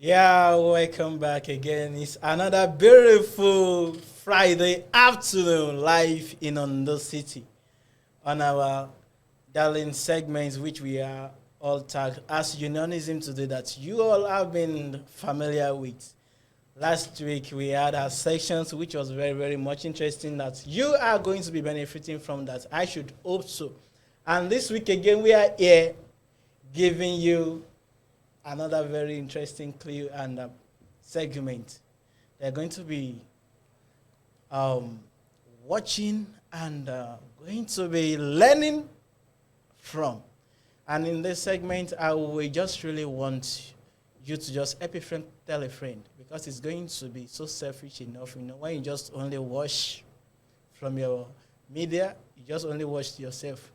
Yeah, welcome back again. It's another beautiful Friday afternoon live in Ondo City on our darling segments, which we are all tagged as Unionism today, that you all have been familiar with. Last week we had our sections, which was very, very much interesting. That you are going to be benefiting from that. I should hope so. And this week again, we are here giving you another very interesting clue and segment. They're going to be um, watching and going to be learning from. And in this segment, I will just really want you to just help a friend tell a friend, because it's going to be so selfish enough. When you just only watch from your media, you just only watch yourself.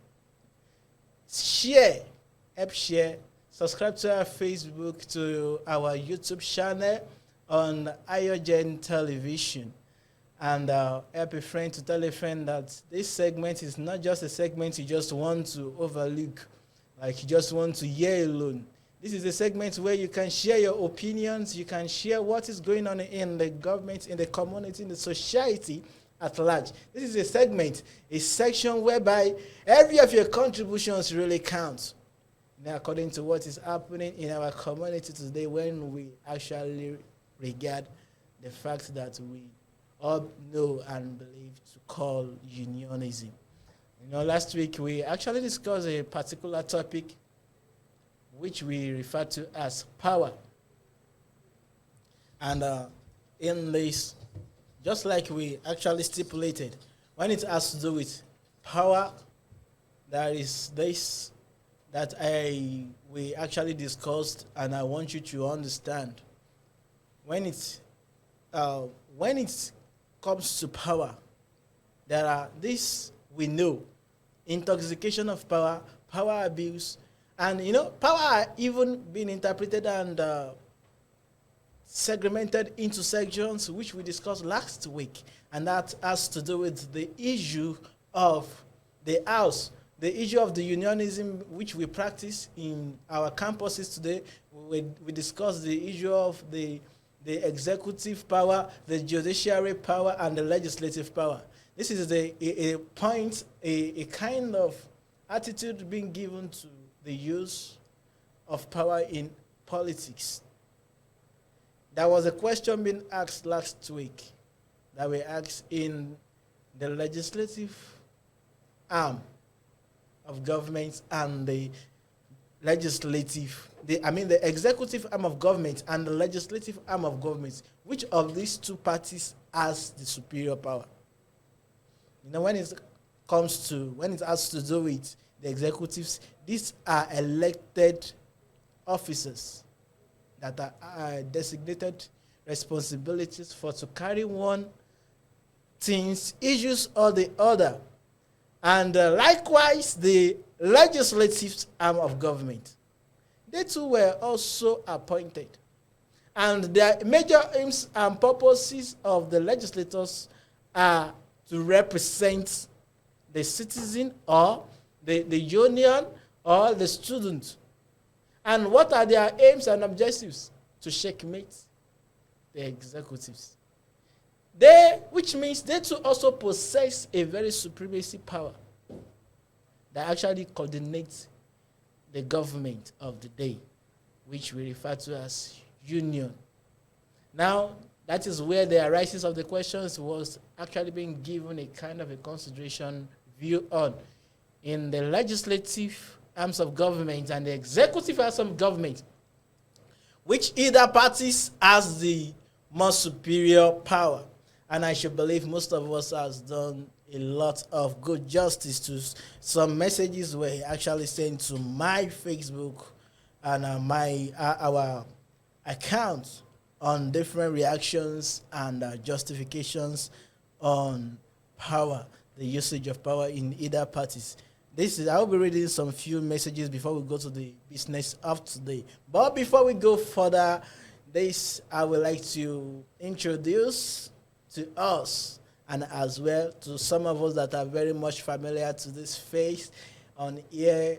Share, help share. Subscribe to our Facebook, to our YouTube channel on AYOGEN television. And help a friend to tell a friend that this segment is not just a segment you just want to overlook, like you just want to hear alone. This is a segment where you can share your opinions, you can share what is going on in the government, in the community, in the society at large. This is a segment, a section whereby every of your contributions really counts. Now, according to what is happening in our community today, when we actually regard the fact that we all know and believe to call unionism. Last week we actually discussed a particular topic which we refer to as power. And in this, just like we actually stipulated, when it has to do with power, there is this that we actually discussed, and I want you to understand. When it comes to power, there are this we know: intoxication of power, power abuse, and power are even being interpreted and segmented into sections, which we discussed last week, and that has to do with the issue of the house. The issue of the unionism, which we practice in our campuses today. We discuss the issue of the executive power, the judiciary power, and the legislative power. This is a point, a kind of attitude being given to the use of power in politics. There was a question being asked last week that we asked in the legislative arm of government and the the executive arm of government and the legislative arm of government. Which of these two parties has the superior power? When it has to do with the executives, these are elected officers that are designated responsibilities for to carry one things, issues, or the other. And likewise, the legislative arm of government, they too were also appointed. And the major aims and purposes of the legislators are to represent the citizen or the union or the student. And what are their aims and objectives? To checkmate the executives. Which means they too also possess a very supremacy power that actually coordinates the government of the day, which we refer to as union. Now, that is where the arises of the questions was actually being given a kind of a consideration view on. In the legislative arms of government and the executive arms of government, which either parties has the more superior power. And I should believe most of us has done a lot of good justice to some messages were actually sent to my Facebook and our account on different reactions and justifications on power, the usage of power in either parties. I'll be reading some few messages before we go to the business of today. But before we go further, I would like to introduce to us and as well to some of us that are very much familiar to this face on here.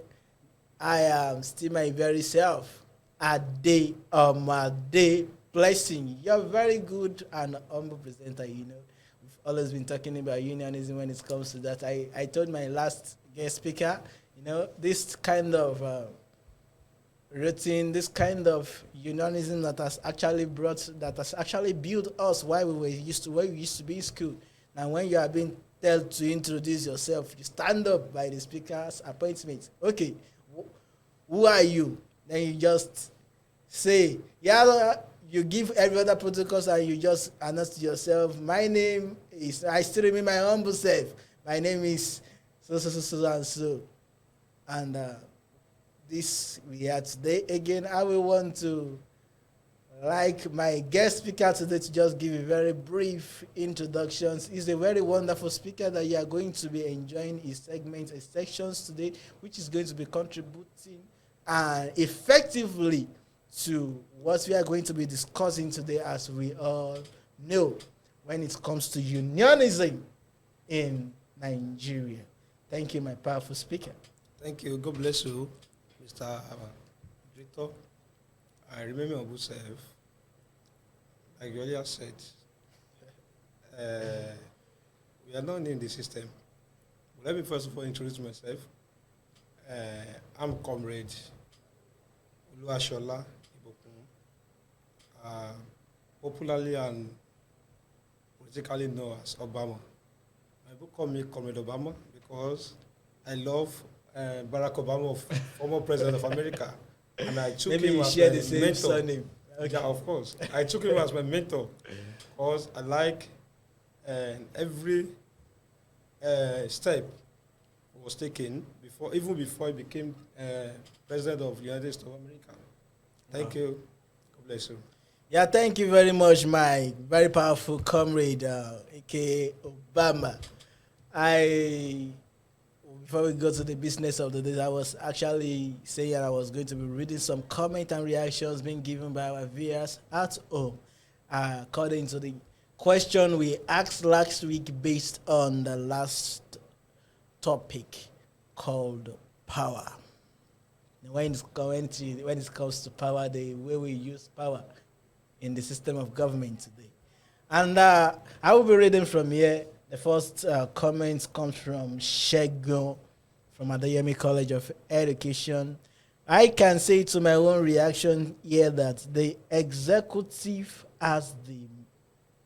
I am still my very self. Ade Blessing. You're very good and humble presenter, you know. We've always been talking about unionism when it comes to that. I told my last guest speaker, you know, this kind of routine, this kind of unionism that has actually built us while where we used to be in school. Now when you are being told to introduce yourself, you stand up by the speaker's appointment. Okay, who are you? Then you just say, yeah, you give every other protocols and you just announce to yourself, my name is, I still remain my humble self. My name is so and so. And this we are today. Again, I will want to like my guest speaker today to just give a very brief introductions. He's a very wonderful speaker that you are going to be enjoying his segments and sections today, which is going to be contributing effectively to what we are going to be discussing today, as we all know, when it comes to unionism in Nigeria. Thank you, my powerful speaker. Thank you. God bless you, Mr. Victor. I remember myself, like you earlier said, we are not in the system. Let me first of all introduce myself. I'm Comrade Oluwashola Ibokun, popularly and politically known as Obama. My book called me Comrade Obama because I love Barack Obama, former president of America, and I took Maybe him as share my the same mentor. surname. Okay. Yeah, of course. I took him as my mentor because I like every step was taken even before he became president of the United States of America. Thank you. God bless you. Yeah, thank you very much, my very powerful comrade, aka Obama. Before we go to the business of the day, I was actually saying I was going to be reading some comment and reactions being given by our viewers at home, according to the question we asked last week based on the last topic called power. When it comes to power, the way we use power in the system of government today. And I will be reading from here. The first comment comes from Shegun from Adeyemi College of Education. I can say to my own reaction here that the executive has the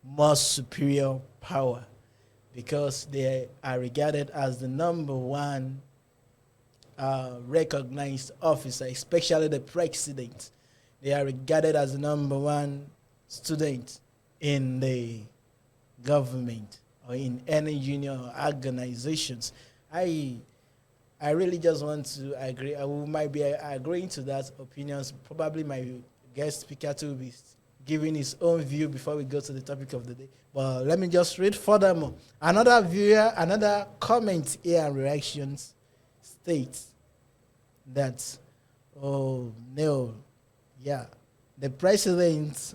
most superior power because they are regarded as the number one recognized officer, especially the president. They are regarded as the number one student in the government or in any union or organizations. I really just want to agree. Might be agreeing to that opinions. Probably my guest speaker too will be giving his own view before we go to the topic of the day. But let me just read furthermore. Another comment here and reactions states that, oh no, yeah, the president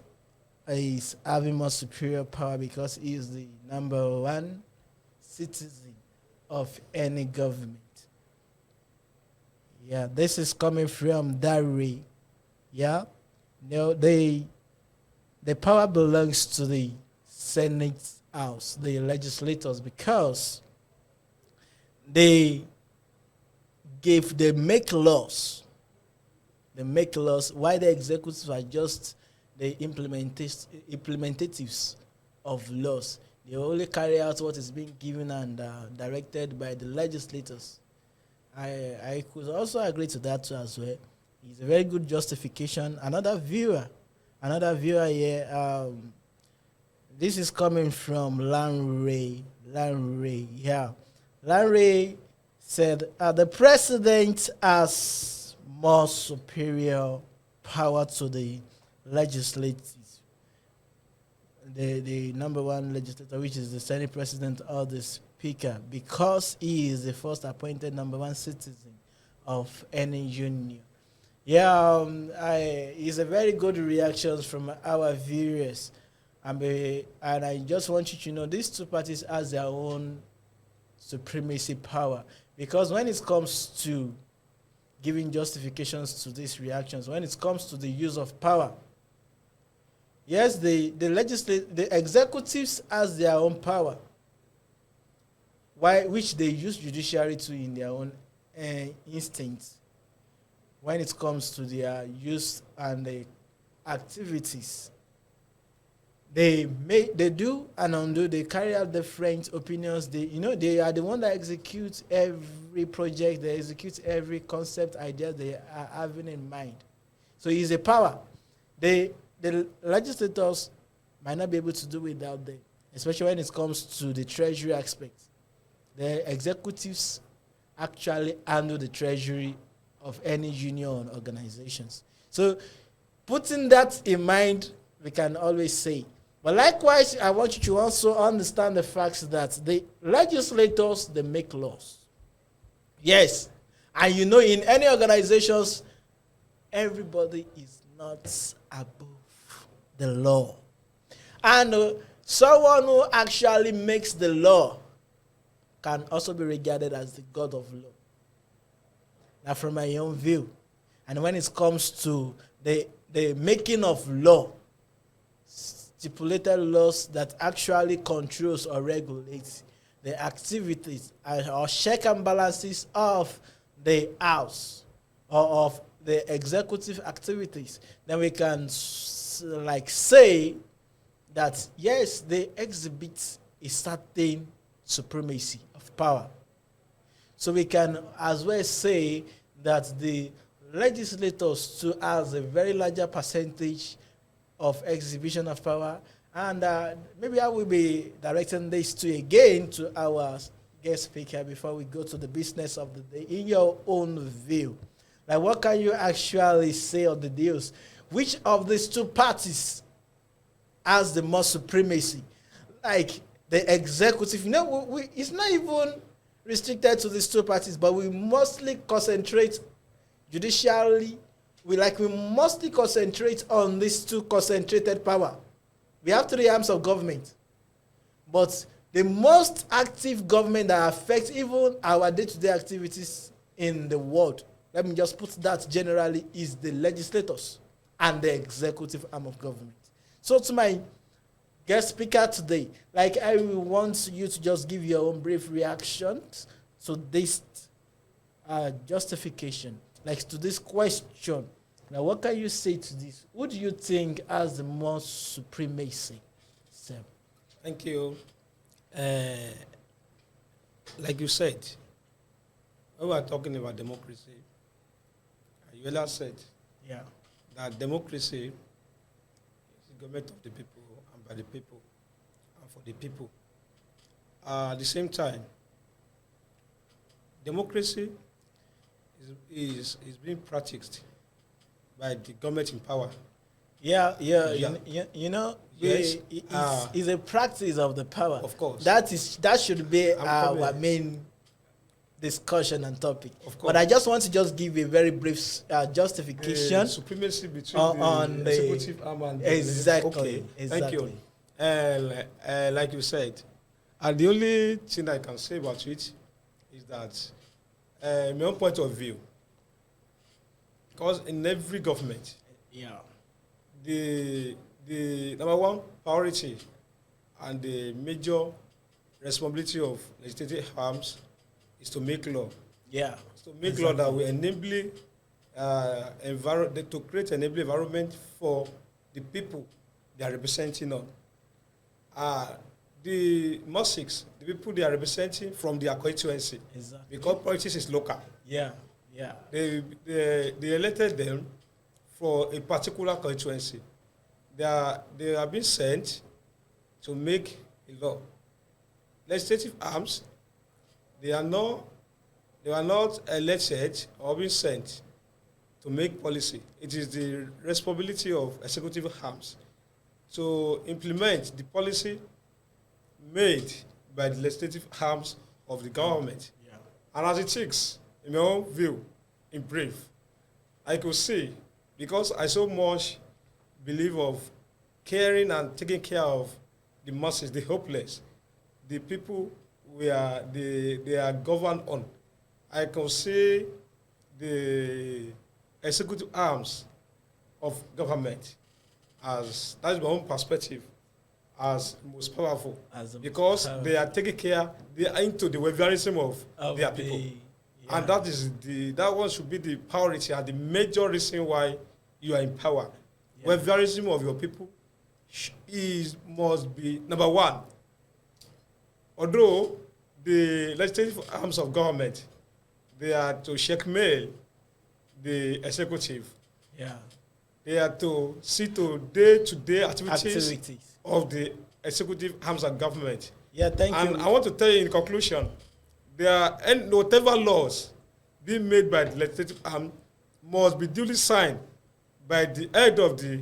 is having more superior power because he is the number one citizen of any government. Yeah, this is coming from Dari. Yeah, no, the power belongs to the Senate House, the legislators, because they make laws. They make laws, while the executives are just the implementatives of laws. They only carry out what is being given and directed by the legislators. I could also agree to that too as well. It's a very good justification. Another viewer here. This is coming from Lanray. Yeah. Lanray said the president has more superior power to the legislative, the number one legislator, which is the Senate president or the speaker, because he is the first appointed number one citizen of any union. Yeah, it's a very good reactions from our viewers, and I just want you to know these two parties has their own supremacy power, because when it comes to giving justifications to these reactions when it comes to the use of power. Yes, the executives has their own power, which they use judiciary to in their own instincts when it comes to their use and the activities. They do and undo. They carry out different opinions. They are the one that execute every project. They execute every concept idea they are having in mind. So it's a power. The legislators might not be able to do without them, especially when it comes to the treasury aspect. The executives actually handle the treasury of any union organizations. So putting that in mind, we can always say. But likewise, I want you to also understand the fact that the legislators, they make laws. Yes. And in any organizations, everybody is not above the law. And someone who actually makes the law can also be regarded as the God of law. Now, from my own view, and when it comes to the making of law, stipulated laws that actually controls or regulates the activities or check and balances of the house or of the executive activities, then we can say that yes, they exhibit a certain supremacy of power. So we can as well say that the legislators too has a very larger percentage of exhibition of power, and maybe I will be directing this to our guest speaker before we go to the business of the day. In your own view, what can you actually say of the deals? Which of these two parties has the most supremacy? Like the executive, it's not even restricted to these two parties, but we mostly concentrate judicially. We mostly concentrate on these two concentrated power. We have three arms of government, but the most active government that affects even our day-to-day activities in the world, let me just put that generally, is the legislators and the executive arm of government. So to my guest speaker today, I want you to just give your own brief reaction to this justification, to this question. Now, what can you say to this? Who do you think has the most supremacy? Sam. Thank you. Like you said, when we are talking about democracy, you said that democracy is the government of the people and by the people and for the people. At the same time, democracy is being practiced by the government in power. Yes. It's a practice of the power. Of course. That should be our main discussion and topic. Of course. But I just want to give a very brief justification. Supremacy between the executive arm and the exactly. Thank you. Like you said, the only thing I can say about it is that, my own point of view, because in every government, the number one priority and the major responsibility of legislative arms is to make law. Yeah. To make law that will enable to create an enabling environment for the people they are representing on. The mosques, the people they are representing from their constituency. Exactly. Because politics is local. Yeah. They elected them for a particular constituency. They are being sent to make a law. Legislative arms, they were not elected or being sent to make policy. It is the responsibility of executive arms to implement the policy made by the legislative arms of the government. Yeah. And as it is, in my own view, in brief, I could see, because I so much believe of caring and taking care of the masses, the hopeless, the people they are governed on. I can see the executive arms of government as, that's my own perspective, as most powerful, As a because power they are taking care, they are into the welfareism of their the- people. yeah. And that is that one should be the priority and the major reason why you are in power. Yeah. Welfareism of your people must be number one. Although the legislative arms of government, they are to checkmate the executive. Yeah. They are to see to day-to-day activities Activities. of the executive arms of government. Yeah, thank And you. I want to tell you in conclusion, there are whatever laws being made by the legislative arm must be duly signed by the head of the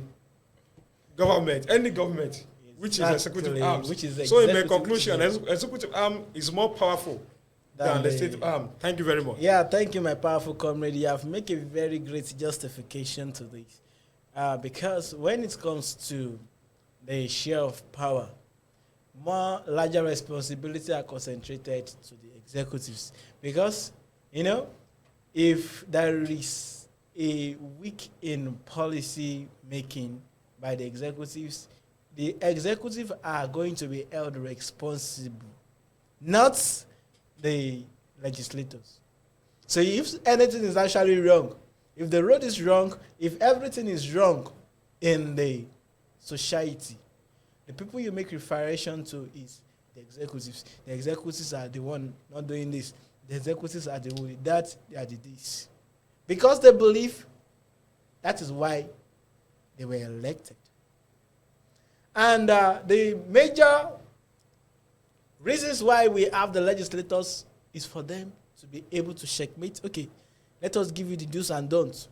government, any government, which is executive Exactly, arms. which is So in my executive, conclusion, yeah. executive arm is more powerful Than than the- legislative arm. Thank you very much. Yeah, thank you, my powerful comrade. You have made a very great justification to this. Because when it comes to the share of power, more larger responsibility are concentrated to the executives. Because, if there is a weak in policy making by the executives are going to be held responsible, not the legislators. So if anything is actually wrong, if the road is wrong, if everything is wrong in the society, the people you make referration to is the executives. The executives are the one not doing this. The executives are the one that, they are the this. Because they believe that is why they were elected. And the major reasons why we have the legislators is for them to be able to checkmate. Okay, let us give you the do's and don'ts,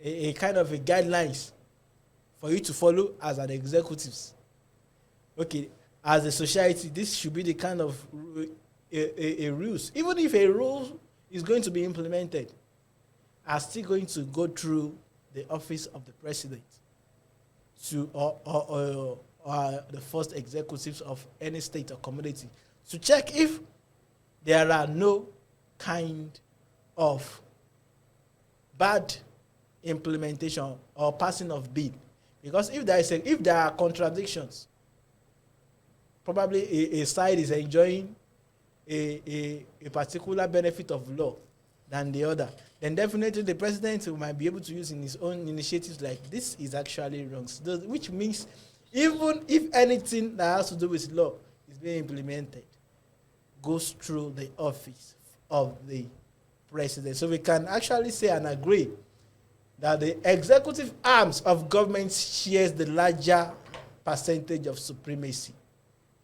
a kind of a guidelines for you to follow as an executives. Okay, as a society, this should be the kind of a rules. Even if a rule is going to be implemented, are still going to go through the office of the president to or the first executives of any state or community to check if there are no kind of bad implementation or passing of bill. Because if there are contradictions, probably a side is enjoying a particular benefit of law than the other, then definitely the president might be able to use in his own initiatives like this is actually wrong. So which means even if anything that has to do with law is being implemented, goes through the office of the president. So we can actually say and agree that the executive arms of government shares the larger percentage of supremacy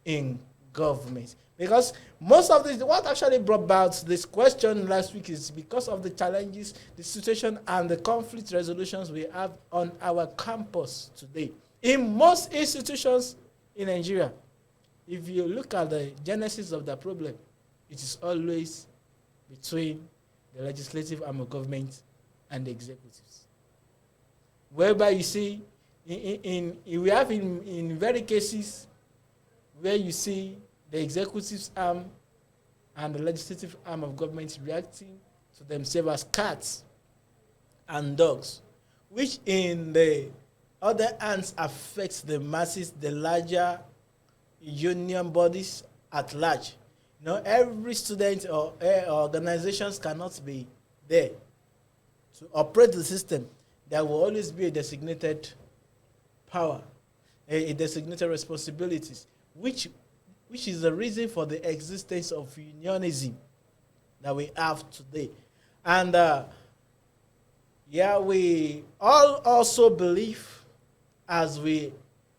in government. Because most of this, what actually brought about this question last week is because of the challenges, the situation, and the conflict resolutions we have on our campus today. In most institutions in Nigeria, if you look at the genesis of the problem, it is always between the legislative arm of government and the executives. Whereby you see, we have in very cases where you see the executive arm and the legislative arm of government reacting to themselves as cats and dogs, which in the other hands affects the masses, the larger union bodies at large. Every student or organizations cannot be there to operate the system. There will always be a designated power, a designated responsibilities, which is the reason for the existence of unionism that we have today. And we all also believe, as we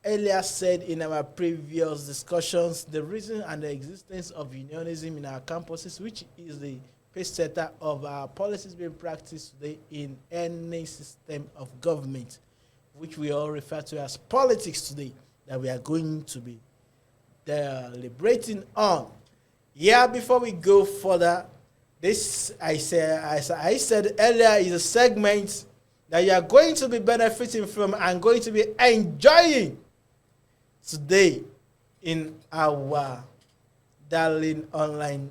earlier said in our previous discussions, the reason and the existence of unionism in our campuses, which is the pace setter of our policies being practiced today in any system of government, which we all refer to as politics today, that we are going to be deliberating on. Before we go further, this I said earlier is a segment that you are going to be benefiting from and going to be enjoying today in our darling online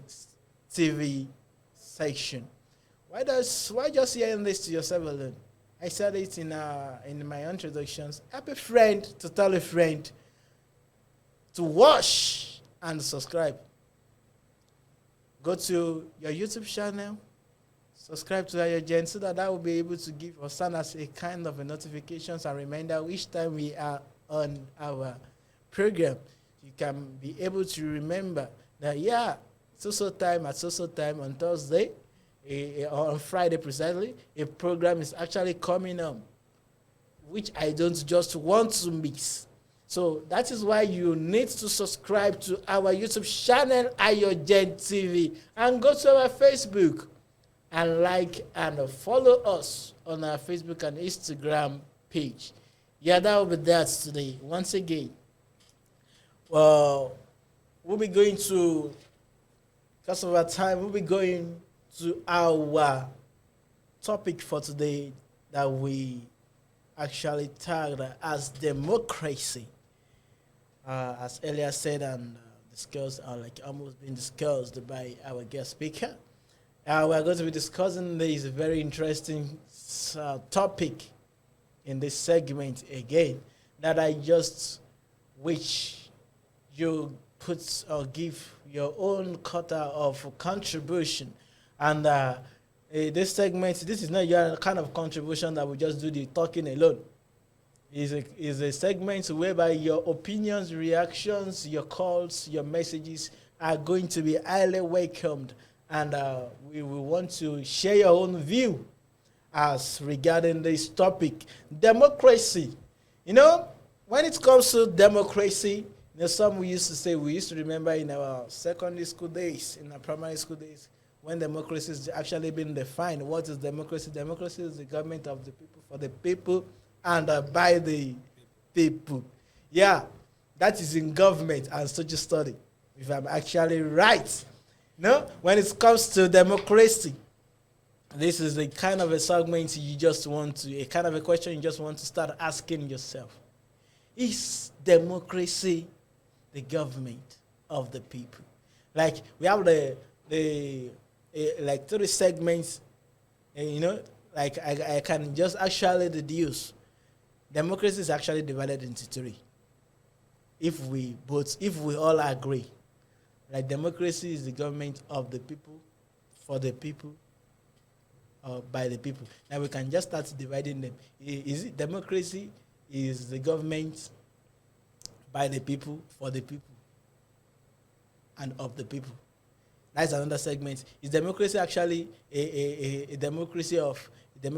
TV section. Why just hearing this to yourself alone? I said it in my introductions. Help a friend to tell a friend to watch and subscribe. Go to your YouTube channel, subscribe to AYOGEN so that will be able to give or send us a kind of a notifications and reminder each time we are on our program. You can be able to remember that, yeah, so time at so time on Thursday, or on Friday precisely, a program is actually coming up, which I don't just want to miss. So that is why you need to subscribe to our YouTube channel, AYOGEN TV, and go to our Facebook and like and follow us on our Facebook and Instagram page. Yeah, that will be that today. Once again, well, we'll be going to, because of our time, we'll be going to our topic for today that we actually tagged as democracy. As earlier said and discussed, like almost been discussed by our guest speaker. We are going to be discussing this very interesting topic in this segment again, that I just wish you put or give your own quota of contribution. And this segment, this is not your kind of contribution that we just do the talking alone. Is a segment whereby your opinions, reactions, your calls, your messages are going to be highly welcomed, and we will want to share your own view as regarding this topic, democracy. You know, when it comes to democracy, some we used to remember in our secondary school days, in our primary school days, when democracy is actually being defined. What is democracy? Democracy is the government of the people, for the people, and by the people. Yeah, that is in government and social study, if I'm actually right. No, when it comes to democracy, this is the kind of a segment you just want to, a kind of a question you just want to start asking yourself. Is democracy the government of the people? Like, we have like 3 segments, like I can just actually deduce. Democracy is actually divided into 3. If we all agree, like democracy is the government of the people, for the people, or by the people. Now we can just start dividing them. Is it democracy is the government by the people, for the people, and of the people? That's another segment. Is democracy actually a democracy of the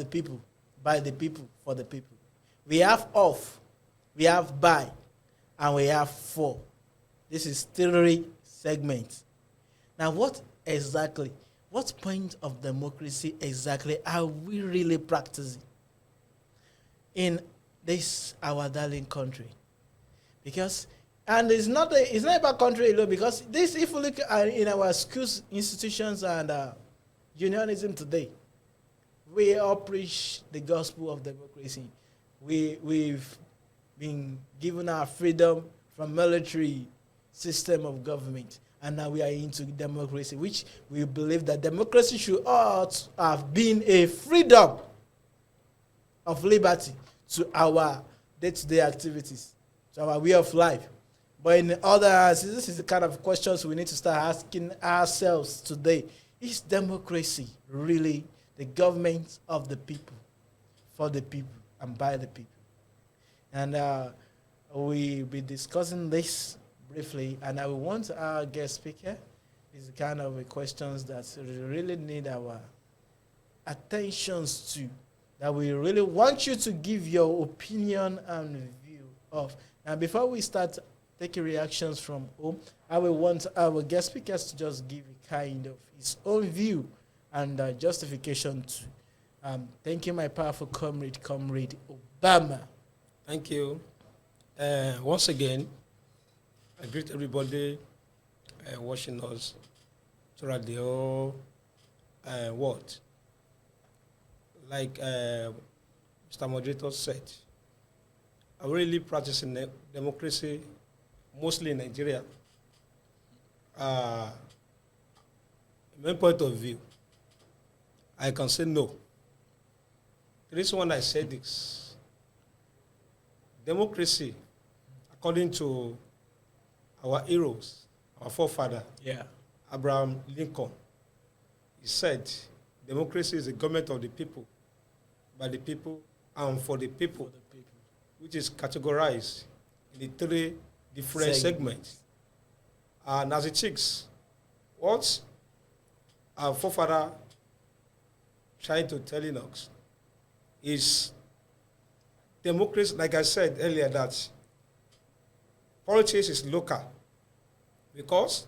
people, by the people, for the people? We have of, we have by, and we have for. This is 3 segments. Now, what point of democracy exactly are we really practicing in this our darling country? Because, and it's not about country alone, because this, if we look at in our schools, institutions, and unionism today, we all preach the gospel of democracy. We've been given our freedom from military system of government, and now we are into democracy, which we believe that democracy should ought have been a freedom of liberty to our day-to-day activities, to our way of life. But in other hands, this is the kind of questions we need to start asking ourselves today. Is democracy really the government of the people, for the people, and by the people? And we'll be discussing this briefly, and I will want our guest speaker. Is the kind of questions that we really need our attentions to, that we really want you to give your opinion and view of. And before we start taking reactions from home, I will want our guest speakers to just give a kind of his own view and justification to. Thank you, my powerful comrade Obama. Thank you. Once again, I greet everybody watching us throughout the whole world. Like Mr. Moderator said, I'm really practicing democracy, mostly in Nigeria. in my point of view, I can say no. The reason why I say this, democracy, according to our heroes, our forefather, Yeah. Abraham Lincoln, he said, democracy is the government of the people, by the people, and for the people, For the people. which is categorized in the three different segments. And as it is, what our forefather trying to tell us is democracy, like I said earlier, that politics is local. Because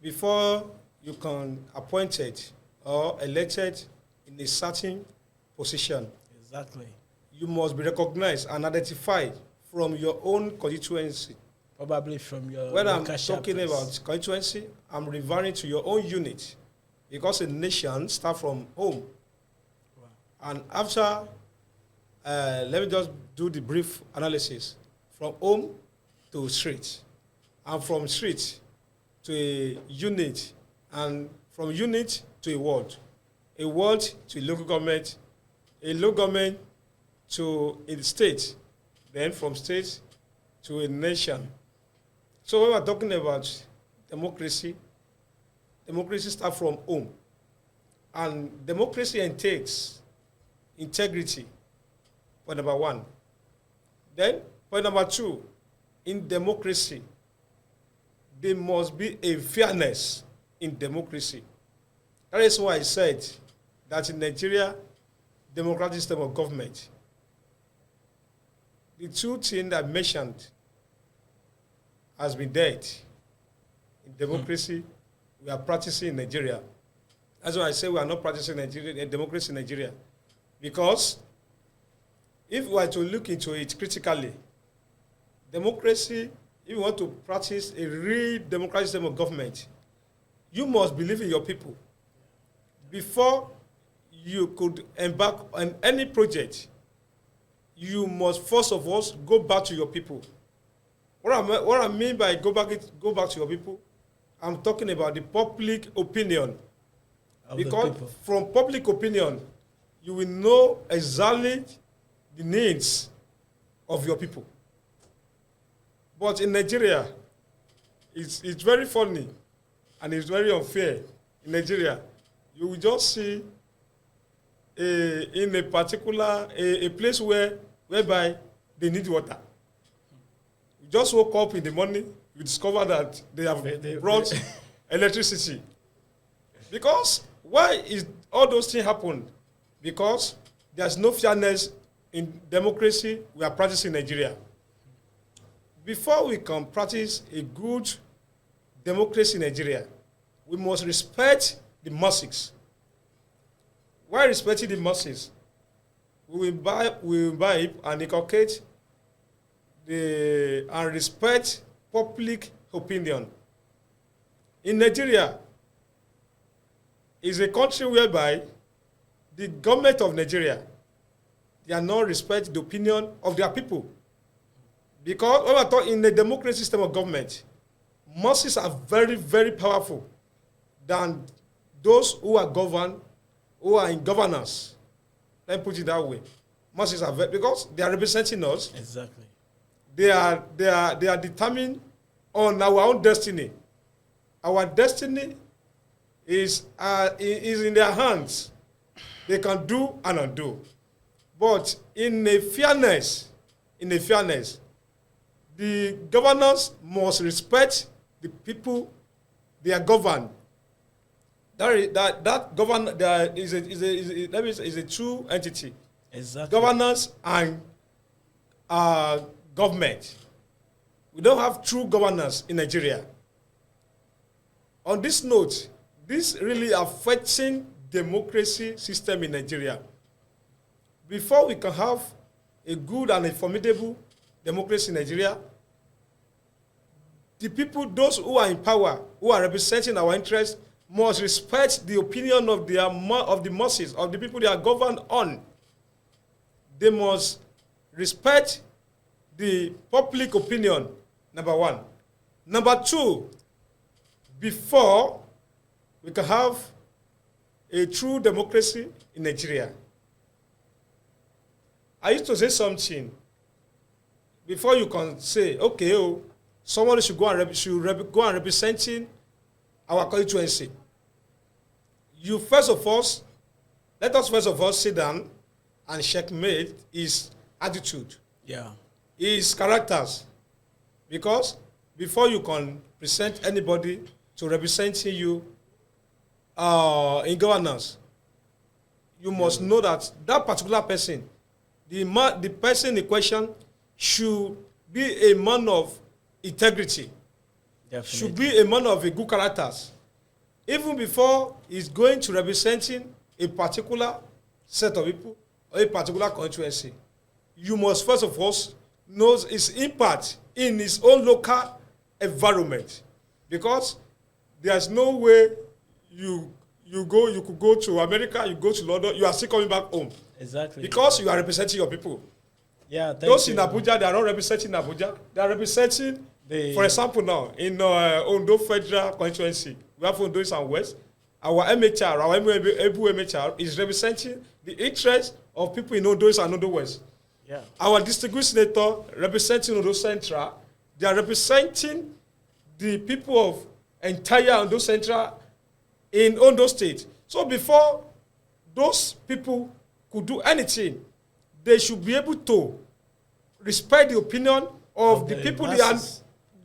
before you can appointed or elected in a certain position, Exactly. you must be recognized and identified from your own constituency. Probably from your When I'm local talking chapters. about constituency, I'm referring to your own unit, because a nation starts from home. Wow. And after, let me just do the brief analysis. From home to street, and from street to a unit, and from unit to a ward to a local government to a state, then from state to a nation. So when we're talking about democracy, democracy starts from home. And democracy entails integrity, point number one. Then, point number two, in democracy, there must be a fairness in democracy. That is why I said that in Nigeria, democratic system of government, the two things I mentioned has been dead. In democracy, we are practicing in Nigeria. That's why I say we are not practicing democracy in Nigeria. Because if we are to look into it critically, democracy, if you want to practice a real democratic system of government, you must believe in your people. Before you could embark on any project, you must first of all go back to your people. What I mean by go back to your people, I'm talking about the public opinion. Of the Because people. from public opinion, you will know exactly the needs of your people. But in Nigeria, it's very funny and it's very unfair. In Nigeria, you will just see in a particular a place whereby they need water. You just woke up in the morning, you discover that they have brought electricity. Because why is all those things happen? Because there's no fairness in democracy we are practicing in Nigeria. Before we can practice a good democracy in Nigeria, we must respect the masses. While respecting the masses, we will imbibe and inculcate and respect public opinion. In Nigeria, is a country whereby the government of Nigeria, they are not respect the opinion of their people. Because when we are talking in a democracy system of government, masses are very, very powerful than those who are governed, who are in governance. Let me put it that way. Masses are very, because they are representing us. Exactly. They are determined on our own destiny. Our destiny is in their hands. They can do and undo. But in a fairness, the governors must respect the people they are governed. That govern there is a true entity. Exactly. Governance and government. We don't have true governance in Nigeria. On this note, this really affecting democracy system in Nigeria. Before we can have a good and a formidable democracy in Nigeria, the people, those who are in power, who are representing our interests, must respect the opinion of the masses, of the people they are governed on. They must respect the public opinion, number one. Number two, before we can have a true democracy in Nigeria. I used to say something before you can say, okay, oh, somebody should go and go and representing our constituency. You first of all, let us first of all sit down and checkmate his attitude, his characters, because before you can present anybody to representing you in governance, you must know that that particular person, the person in question, should be a man of integrity. Definitely. Should be a man of a good characters. Even before he's going to representing a particular set of people or a particular constituency, you must first of all know his impact in his own local environment. Because there's no way you could go to America, you go to London, you are still coming back home. Exactly. Because you are representing your people. Yeah, those in Abuja, they are not representing Abuja. They are representing, for example, now in Ondo Federal Constituency, we have Ondo East and West. Our MHR, our Ebu MHR, is representing the interests of people in Ondo East and Ondo West. Yeah. Our distinguished senator representing Ondo Central, they are representing the people of entire Ondo Central in Ondo State. So before those people could do anything, they should be able to respect the opinion of the people they are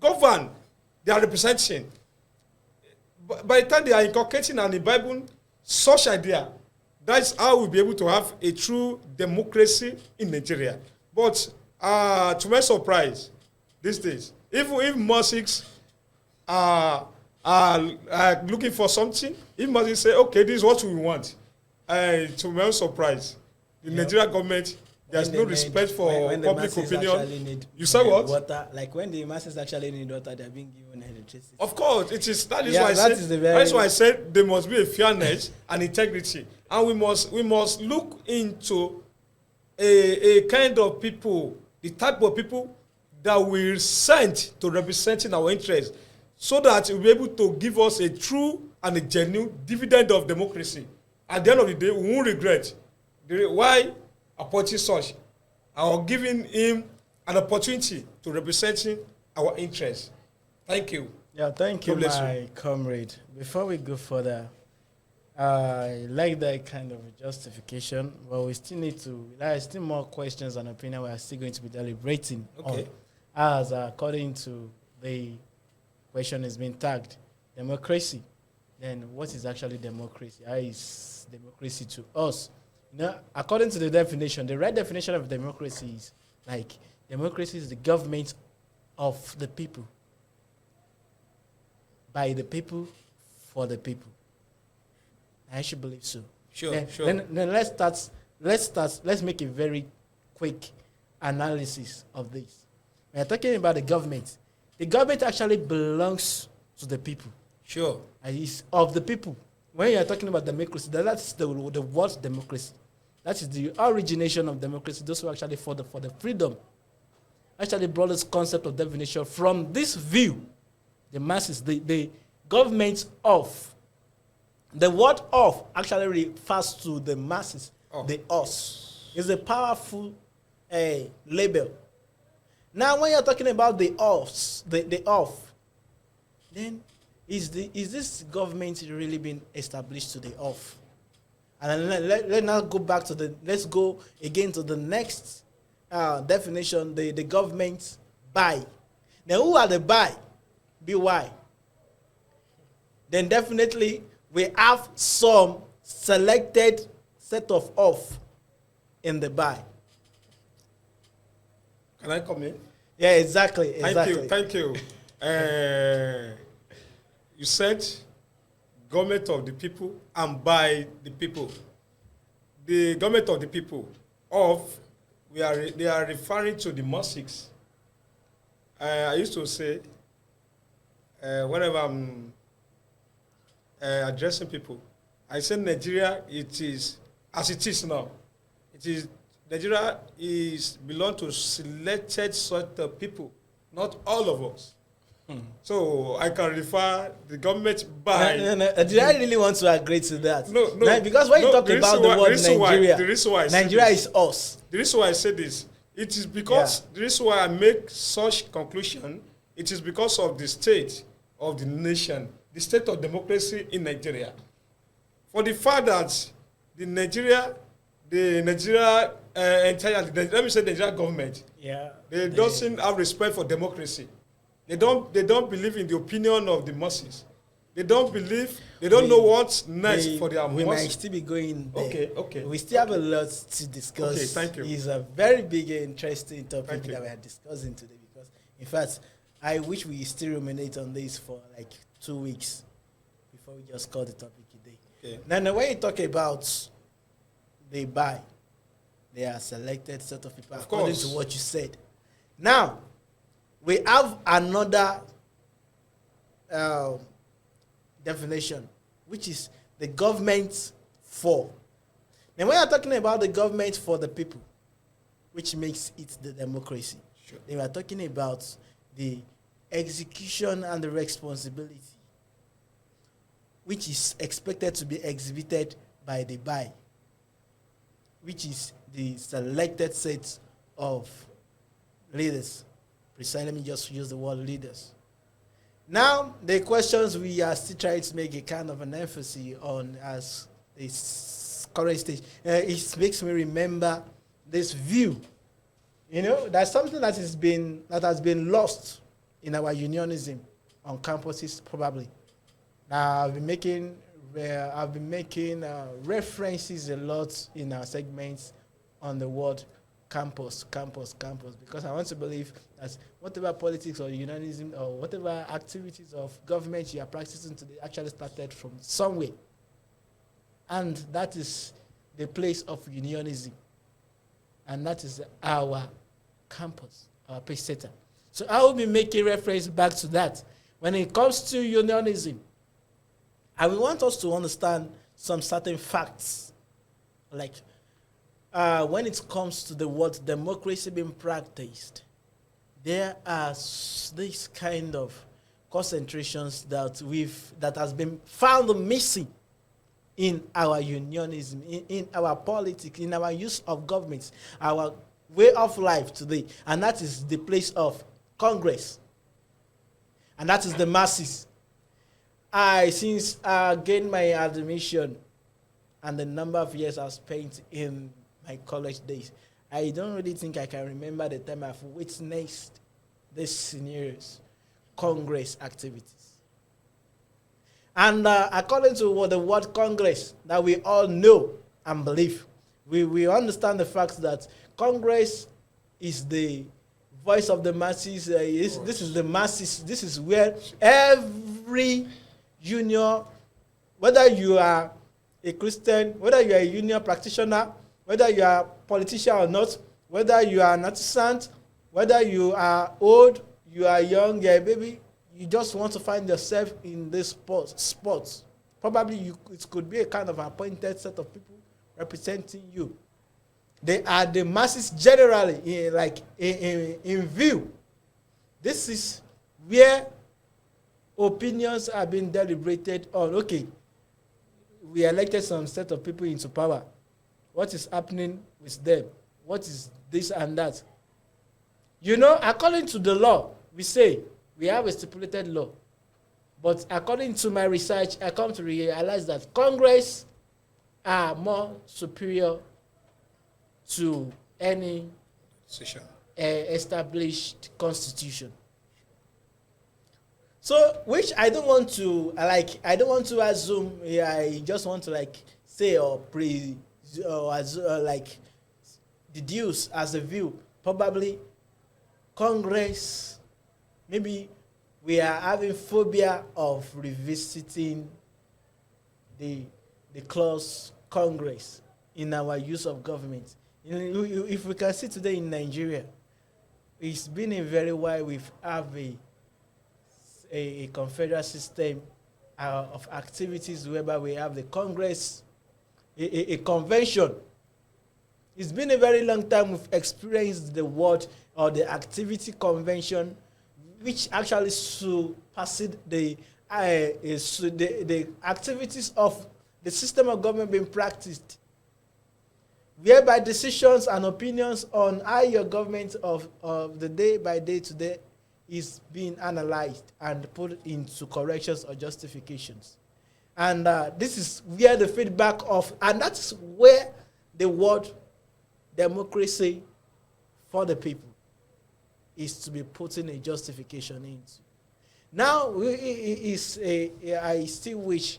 govern, they are representing. By the time they are inculcating and imbibing such idea, that's how we'll be able to have a true democracy in Nigeria. But to my surprise, these days, even if Mosiks are looking for something, if Mosiks say, okay, this is what we want, to my surprise, the Nigerian government, there's no respect for public opinion. You say what? Water, like when the masses actually need water, they're being given electricity. Of course, it is. That is why that's why I said there must be a fairness and integrity, and we must look into a kind of people, the type of people that we send to representing our interests, so that we'll be able to give us a true and a genuine dividend of democracy. At the end of the day, we won't regret why appointing such or giving him an opportunity to representing our interests. Thank you. Yeah, thank you, my comrade. Before we go further, I like that kind of justification, but we still need to, there are still more questions and opinions we are still going to be deliberating on. As according to the question is being tagged, democracy. Then what is actually democracy? How is democracy to us? Now, according to the definition, the right definition of democracy is like democracy is the government of the people, by the people, for the people. I should believe so. Sure. Then let's make a very quick analysis of this. We are talking about the government. The government actually belongs to the people. Sure. And it's of the people. When you are talking about democracy, that's the word democracy. That is the origination of democracy. Those who actually for the freedom actually brought this concept of definition from this view. The masses, the government of. The word of actually refers to the masses, the us. It's a powerful label. Now, when you're talking about the us, the of, then is this government really been established to the of? And then let's now go back to let's go again to the next definition, the government by. Now, who are the by? BY. Then definitely we have some selected set of in the by. Can I come in? Yeah, exactly. Thank you. You said government of the people and by the people. The government of the people they are referring to the Mosiks. I used to say whenever I'm addressing people, I say Nigeria, it is as it is now. Nigeria belong to selected sort of people, not all of us. So I can refer the government by. Did I really want to agree to that? No. Now, because when you talk about the word Nigeria, the reason why Nigeria is us. The reason why I say this, it is because the reason why I make such conclusion, it is because of the state of the nation, the state of democracy in Nigeria. For the fact that the Nigeria entirely, let me say the Nigeria government, they doesn't have respect for democracy. They don't believe in the opinion of the masses. They don't know what's nice for their masses. We might still be going there. Okay. We still have a lot to discuss. Okay, thank you. It's a very big and interesting topic that we are discussing today, because, in fact, I wish we still ruminate on this for like 2 weeks before we just call the topic today. Okay. Now, when you talk about they buy, they are selected set of people according to what you said. Now, we have another definition, which is the government for. Now, when you're talking about the government for the people, which makes it the democracy, then we are talking about the execution and the responsibility, which is expected to be exhibited by the buy, which is the selected set of leaders. Let me just use the word leaders. Now, the questions we are still trying to make a kind of an emphasis on as this current stage. It makes me remember this view. You know, there's something that has been lost in our unionism on campuses, probably. Now, I've been making references a lot in our segments on the word campus, because I want to believe that whatever politics or unionism or whatever activities of government you are practicing today actually started from somewhere. And that is the place of unionism. And that is our campus, our page setter. So I will be making reference back to that. When it comes to unionism, I will want us to understand some certain facts, like when it comes to the word democracy being practiced, there are this kind of concentrations that has been found missing in our unionism, in our politics, in our use of governments, our way of life today, and that is the place Congress, and that is the masses. Since I gained my admission and the number of years I've spent in my college days, I don't really think I can remember the time I've witnessed these scenarios, Congress activities. And according to what the word Congress that we all know and believe, we understand the fact that Congress is the voice of the masses. This is the masses. This is where every union, whether you are a Christian, whether you are a union practitioner, whether you are a politician or not, whether you are an artisan, whether you are old, you are young, you are a baby, you just want to find yourself in this sports. Probably it could be a kind of appointed set of people representing you. They are the masses generally in view. This is where opinions are being deliberated on. Okay, we elected some set of people into power. What is happening with them? What is this and that? You know, according to the law, we say we have a stipulated law. But according to my research, I come to realize that Congress are more superior to any established constitution. So, which I don't want to assume. I just want to say or deduce as a view. Probably Congress, maybe we are having phobia of revisiting the clause Congress in our use of government. If we can see today in Nigeria, it's been a very while we have a confederal system of activities whereby we have the Congress, a convention. It's been a very long time we've experienced the word or the activity convention which actually supersede the activities of the system of government being practiced, whereby decisions and opinions on how your government of the day by day today is being analyzed and put into corrections or justifications. And this is where the feedback of, and that's where the word democracy for the people is to be putting a justification into. Now, I still wish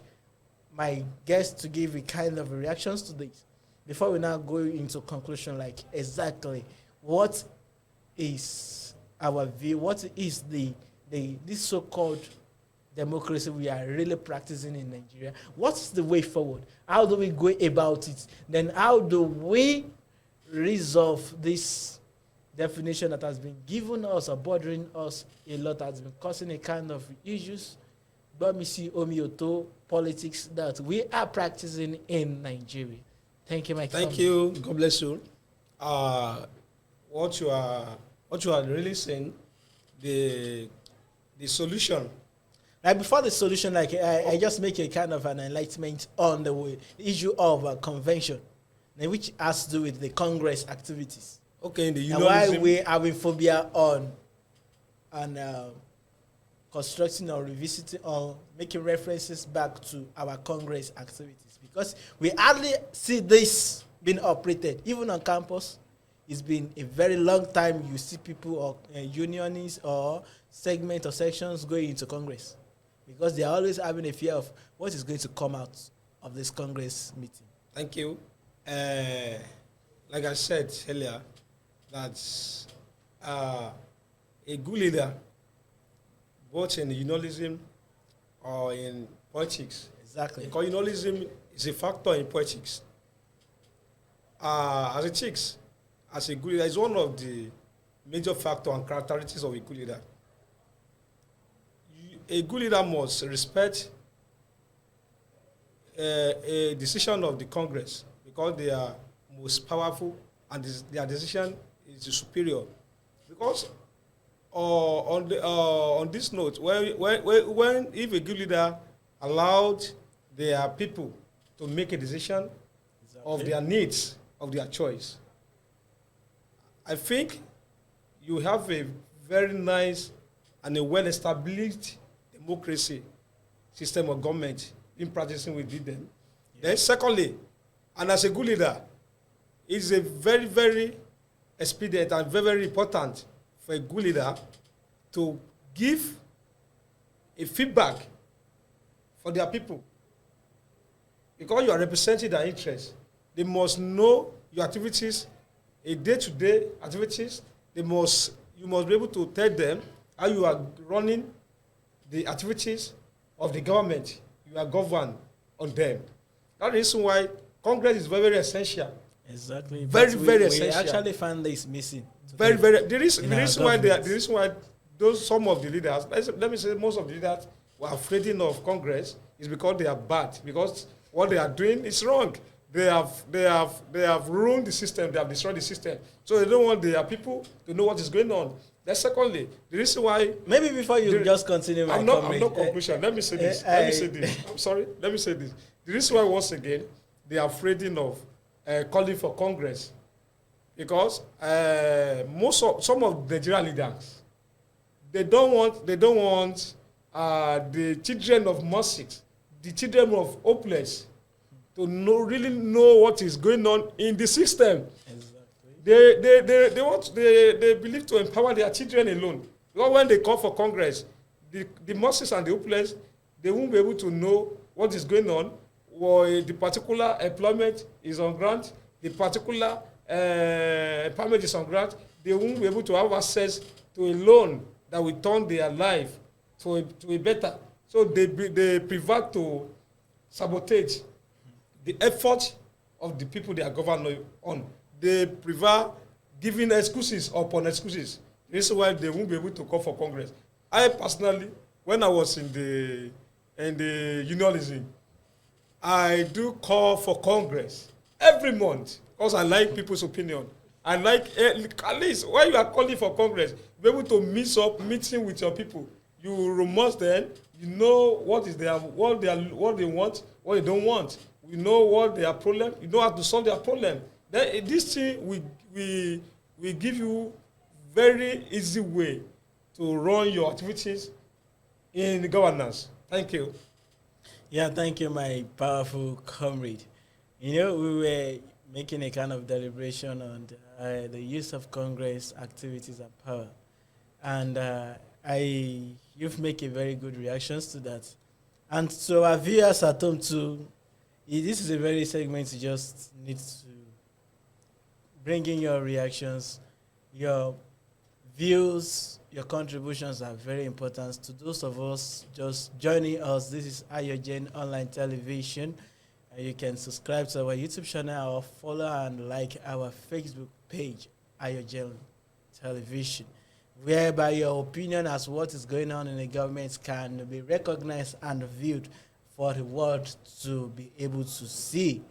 my guests to give a kind of reactions to this before we now go into conclusion, like exactly what is our view, what is this so-called democracy we are really practicing in Nigeria? What's the way forward? How do we go about it? Then how do we resolve this definition that has been given us or bothering us a lot, has been causing a kind of issues, Bamisi Omioto politics that we are practicing in Nigeria? Thank you, Mike. Thank you. God bless you. What you are really saying, the solution. Like before the solution, like I just make a kind of an enlightenment on the issue of convention, which has to do with the Congress activities. Okay, in the Unionism. And why we having phobia on constructing or revisiting or making references back to our Congress activities, because we hardly see this being operated, even on campus. It's been a very long time you see people or unionists or segments or sections going into Congress, because they are always having a fear of what is going to come out of this Congress meeting. Thank you. Like I said earlier, that a good leader, both in unionism or in politics. Exactly. Because unionism is a factor in politics. As it is, as a good leader, is one of the major factors and characteristics of a good leader. A good leader must respect a decision of the Congress, because they are most powerful and their decision is the superior. Because on this note, when if a good leader allowed their people to make a decision of their needs, of their choice, I think you have a very nice and a well-established democracy system of government in practicing within them. Yeah. Then secondly, and as a good leader, it's a very, very expedient and very, very important for a good leader to give a feedback for their people. Because you are representing their interests, they must know your activities, a day-to-day activities. You must be able to tell them how you are running the activities of the government. You are governed on them. That's the reason why Congress is very, very essential. Exactly. Very, very essential. We actually find this missing. Very, very. The reason why some of the leaders, let me say most of the leaders were afraid of Congress is because they are bad. Because what they are doing is wrong. They have ruined the system. They have destroyed the system. So they don't want their people to know what is going on. Then secondly, the reason why... Maybe before you just continue, I'm not conclusion. Let me say this. I'm sorry. Let me say this. The reason why, once again, they are afraid of calling for Congress, because some of the Nigerian leaders, they don't want the children of mosques, the children of hopeless, to really know what is going on in the system. Exactly. They believe to empower their children alone. Because when they call for Congress, the mosques and the hopeless, they won't be able to know what is going on, or the particular employment is on grant, the particular employment is on grant. They won't be able to have access to a loan that will turn their life to a better. So they prefer to sabotage the effort of the people they are governing on. They prefer giving excuses upon excuses. This is why they won't be able to call for Congress. I personally, when I was in the unionism, I do call for Congress every month because I like people's opinion. And like at least when you are calling for Congress, be able to meeting with your people. You remorse them. You know what they want, what they don't want. You know what their problem. You know how to solve their problem. Then this thing we give you very easy way to run your activities in the governance. Thank you. Yeah, thank you, my powerful comrade. You know, we were making a kind of deliberation on the use of Congress activities and power, and you've made a very good reactions to that, and so our viewers at home too. This is a very segment you just need to bring in your reactions, your views, your contributions are very important to those of us just joining us. This is AYOGEN online television. You can subscribe to our YouTube channel or follow and like our Facebook page, AYOGEN television, whereby your opinion as what is going on in the government can be recognized and viewed for the world to be able to see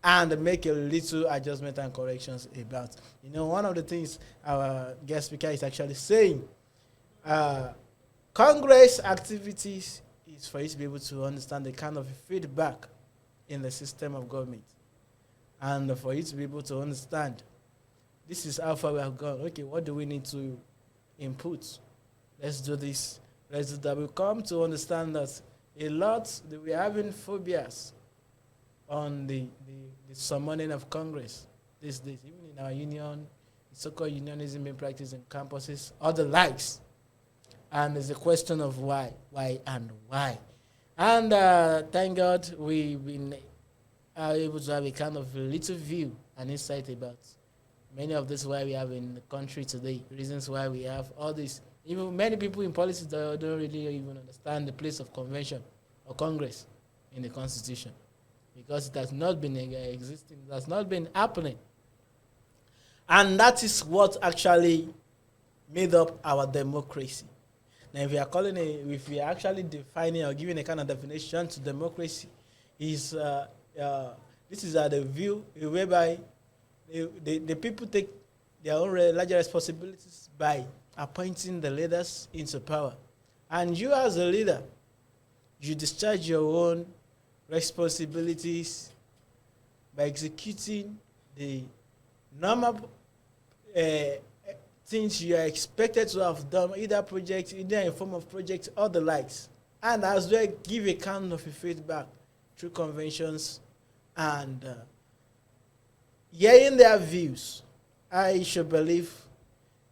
and make a little adjustment and corrections about. You know, one of the things our guest speaker is actually saying, Congress activities is for you to be able to understand the kind of feedback in the system of government, and for you to be able to understand this is how far we have gone. Okay, what do we need to input? Let's do this. Let's do that. We come to understand that a lot that we're having phobias on the summoning of Congress these days, even in our union, so-called unionism being practiced in campuses, or the likes. And it's a question of why, and why. And thank God we've been able to have a kind of a little view and insight about many of this why we have in the country today, reasons why we have all this. Even many people in politics don't really even understand the place of convention or Congress in the Constitution, because it has not been existing, it has not been happening. And that is what actually made up our democracy. Now, if we are actually defining or giving a kind of definition to democracy, is this is the view whereby the people take their own larger responsibilities by appointing the leaders into power. And you as a leader, you discharge your own responsibilities by executing the normal things you are expected to have done, either in form of project or the likes. And as well, give a kind of a feedback through conventions and hearing their views. I should believe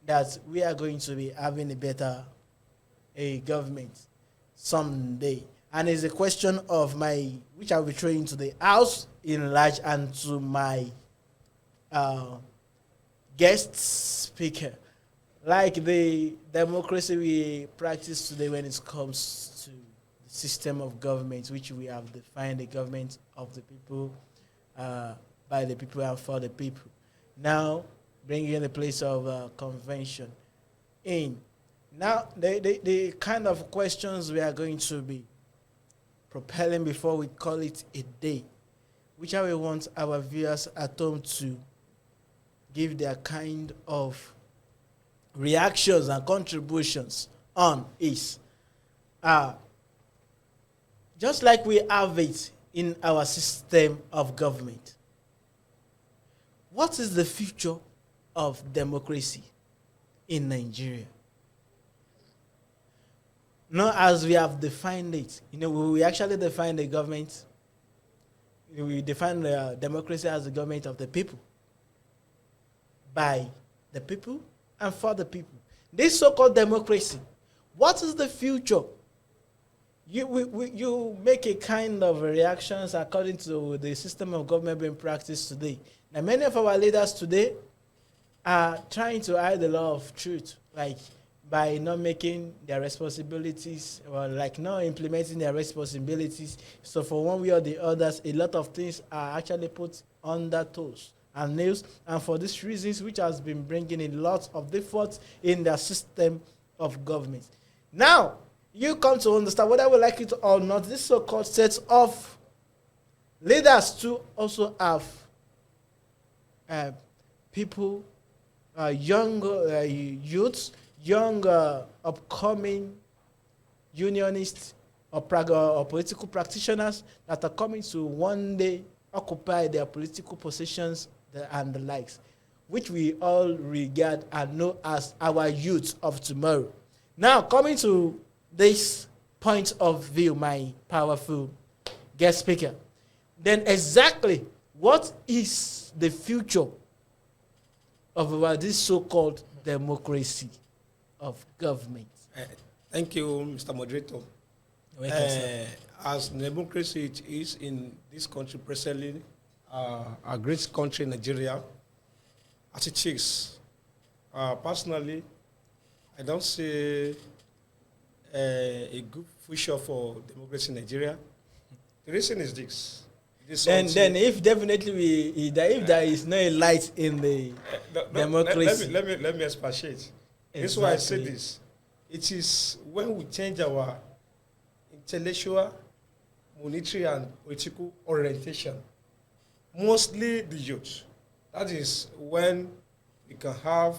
that we are going to be having a better government someday. And it's a question of which I'll be throwing to the House in large and to my guest speaker. Like the democracy we practice today when it comes to the system of government, which we have defined the government of the people, by the people and for the people. Now, bringing in the place of convention in. Now, the kind of questions we are going to be propelling before we call it a day, which I will want our viewers at home to give their kind of reactions and contributions on is just like we have it in our system of government. What is the future of democracy in Nigeria? Not as we have defined it. You know, we actually define the government. We define the democracy as the government of the people, by the people, and for the people. This so-called democracy, what is the future? You make a kind of reactions according to the system of government being practiced today. Now, many of our leaders today are trying to hide the law of truth, like by not making their responsibilities, or like not implementing their responsibilities. So for one way or the others, a lot of things are actually put under toes and nails, and for these reasons, which has been bringing in lots of defaults in their system of government. Now, you come to understand, whether we like it or not, this so-called set of leaders to also have people young youths, young upcoming unionists or political practitioners that are coming to one day occupy their political positions and the likes, which we all regard and know as our youth of tomorrow. Now, coming to this point of view, my powerful guest speaker, then exactly what is the future of this so-called democracy of government? Thank you, Mr. Moderator. As democracy it is in this country presently, a great country, Nigeria, as it is, personally, I don't see a good future for democracy in Nigeria. The reason is this. Then if definitely if there is no light in the democracy. Let me expatiate. Exactly. This is why I say this. It is when we change our intellectual, monetary, and political orientation, mostly the youth. That is when we can have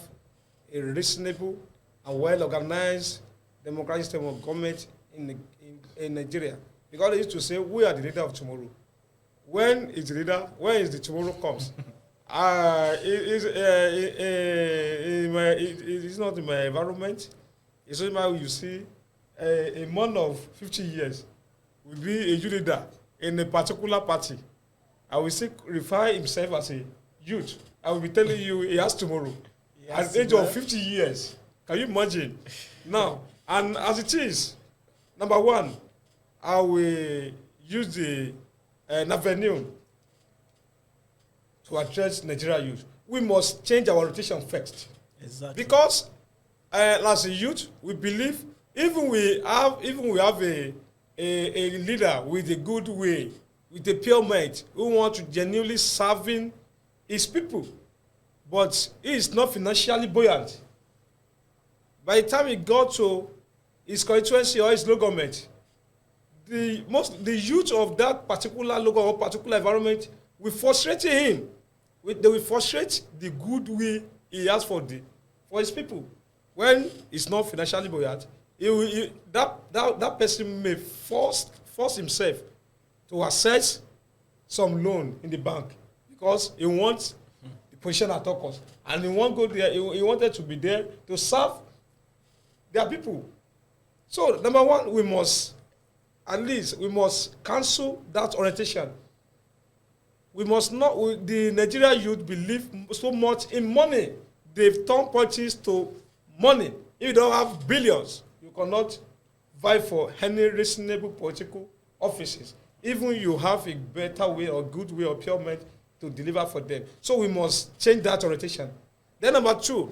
a reasonable and well-organized democratic system of government in Nigeria. Because they used to say, we are the leader of tomorrow. When is the tomorrow comes? It's not in my environment. It's not how you see a man of 50 years will be a youth leader in a particular party. I will say refer himself as a youth. I will be telling you he has tomorrow. At the age of 50 years. Can you imagine? Now, and as it is, number one, I will use the avenue to address Nigeria youth. We must change our rotation first. Exactly. Because as a youth, we believe even we have a leader with a good way, with a pure mind, who want to genuinely serving his people, but he is not financially buoyant. By the time he got to his constituency or his local government, the youth of that particular local or particular environment will frustrate him. They will frustrate the good will he has for his people. When he's not financially buoyant, that person may force himself to access some loan in the bank because he wants the position at all costs, and he won't go there. He wanted to be there to serve their people. So number one, we must cancel that orientation. We must not. The Nigerian youth believe so much in money. They've turned politics to money. If you don't have billions, you cannot vie for any reasonable political offices. Even you have a better way or good way or pure mind to deliver for them. So we must change that orientation. Then number two,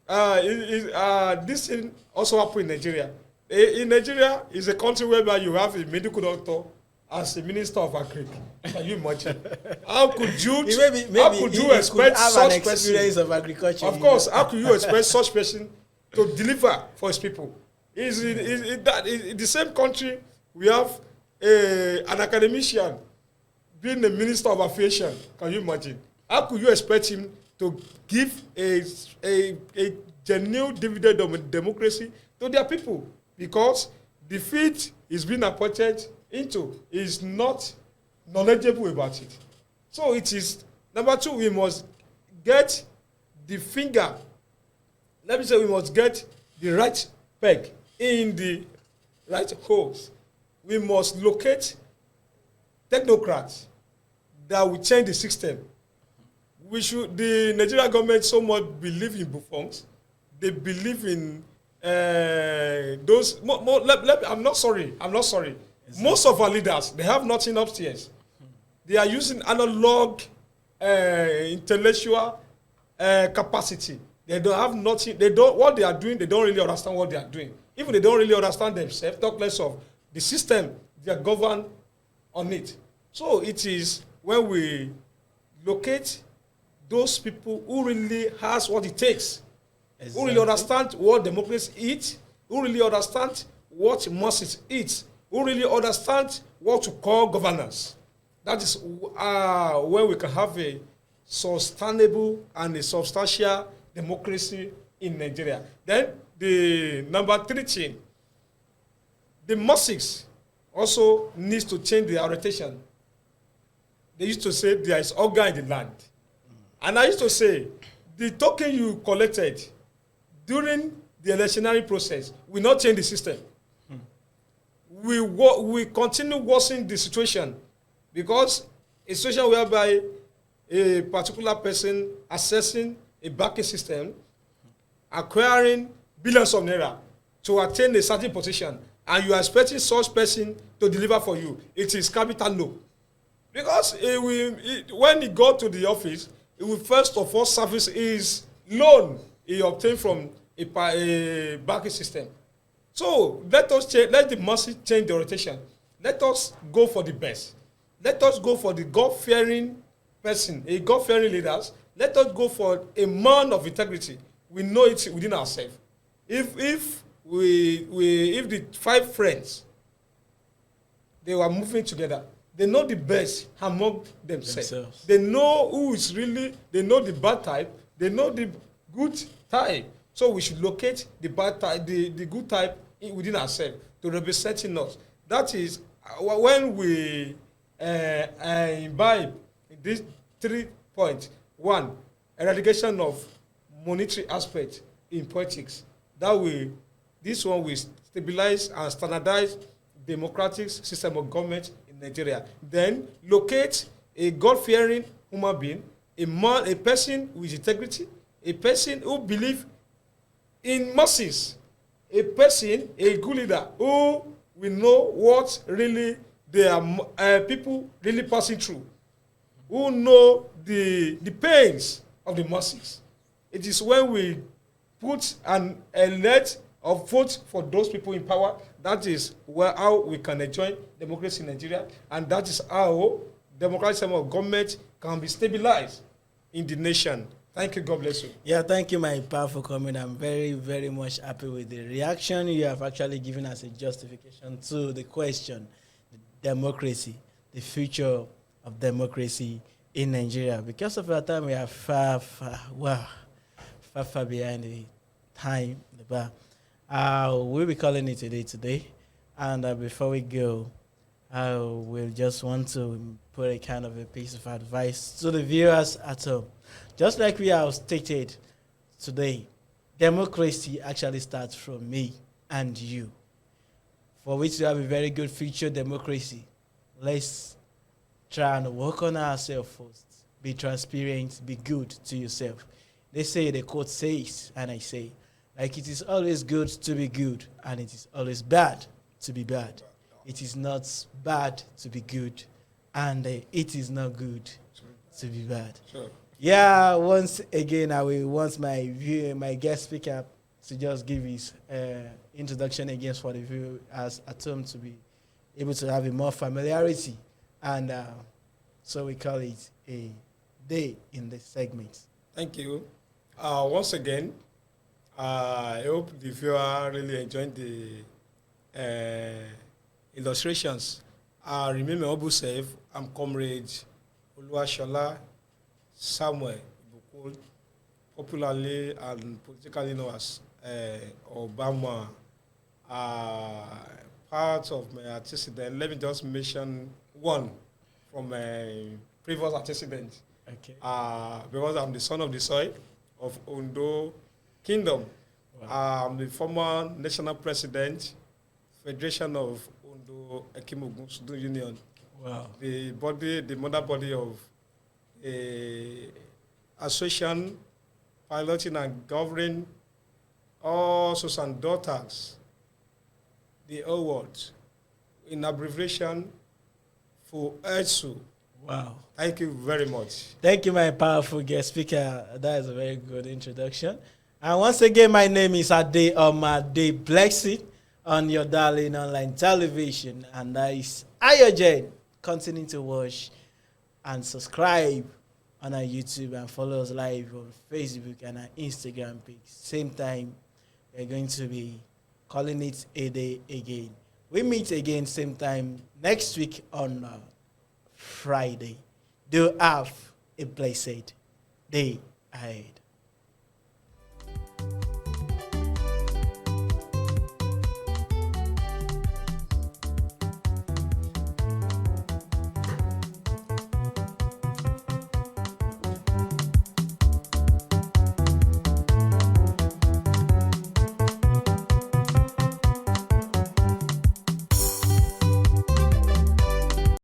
this thing also happened in Nigeria. In Nigeria is a country whereby you have a medical doctor as a minister of agric. Can you imagine? How could you expect such person of agriculture? Of course, how could you expect such person to deliver for his people? Is in the same country we have an academician being the minister of aviation? Can you imagine? How could you expect him to give a genuine dividend of democracy to their people? Because the field is being appointed into is not knowledgeable about it. So it is, number two, we must get the finger, let me say we must get the right peg in the right holes. We must locate technocrats that will change the system. The Nigerian government so much believe in buffoons. They believe in those. I'm not sorry. Exactly. Most of our leaders, they have nothing upstairs. They are using analog intellectual capacity. They don't have nothing. What they are doing, they don't really understand what they are doing. Even they don't really understand themselves, talk less of the system they are governed on it. So it is when we locate those people who really has what it takes, exactly, who really understand what democracy is, who really understand what masses is, who really understand what to call governance. That is when we can have a sustainable and a substantial democracy in Nigeria. Then the number 3 thing, the mosques also needs to change their orientation. They used to say there is organ in the land. And I used to say, the token you collected during the electionary process will not change the system. We continue worsening the situation because a situation whereby a particular person accessing a banking system, acquiring billions of naira to attain a certain position, and you are expecting such person to deliver for you, it is capital no. Because when he got to the office, he will first of all service his loan he obtained from a banking system. So let the masses change the rotation. Let us go for the best. Let us go for the God-fearing person, a God-fearing leaders. Let us go for a man of integrity. We know it within ourselves. If the 5 friends, they were moving together, they know the best among themselves. They know who is really, they know the bad type, they know the good type. So we should locate the bad type, the good type within ourselves to representing us. That is when we imbibe these 3 points. 1, eradication of monetary aspect in politics. This one will stabilize and standardize democratic system of government in Nigeria. Then locate a God-fearing human being, a person with integrity, a person who believes in masses, a person, a good leader who will know what really people really passing through, who know the pains of the masses. It is when we put and elect or vote for those people in power, that is how we can enjoy democracy in Nigeria, and that is how democratic system of government can be stabilized in the nation. Thank you. God bless you. Yeah, thank you, my powerful comment. I'm very, very much happy with the reaction you have actually given us a justification to the question, democracy, the future of democracy in Nigeria. Because of our time, we are far behind the time. We'll be calling it today. And before we go, we'll just want to put a kind of a piece of advice to the viewers at home. Just like we have stated today, democracy actually starts from me and you. For which to have a very good future democracy, let's try and work on ourselves first. Be transparent, be good to yourself. They say, the quote says, and I say, like it is always good to be good, and it is always bad to be bad. It is not bad to be good, and it is not good to be bad. Sure. Yeah, once again, I will want my guest speaker to just give his introduction again for the viewers at home to be able to have a more familiarity. And so we call it a day in this segment. Thank you. Once again, I hope the viewer really enjoyed the illustrations. Remain my humble self. I'm Comrade Oluwashola Samuel Ibukul, popularly and politically known as Obama. Part of my antecedent, let me just mention one from my previous antecedent. Okay. Because I'm the son of the soil of Ondo Kingdom. Wow. I'm the former national president, Federation of Ondo Ekimogun Student Union. Wow. The mother body of a association piloting and governing all sons and daughters, the whole world, in abbreviation for EDSU. Wow. Thank you very much. Thank you, my powerful guest speaker. That is a very good introduction. And once again, my name is Ade Omade Blexit on your darling online television. And that is AYOGEN. Continue to watch and subscribe on our YouTube and follow us live on Facebook and our Instagram page. Same time, we're going to be calling it a day again. We meet again same time next week on Friday. Do have a blessed day ahead.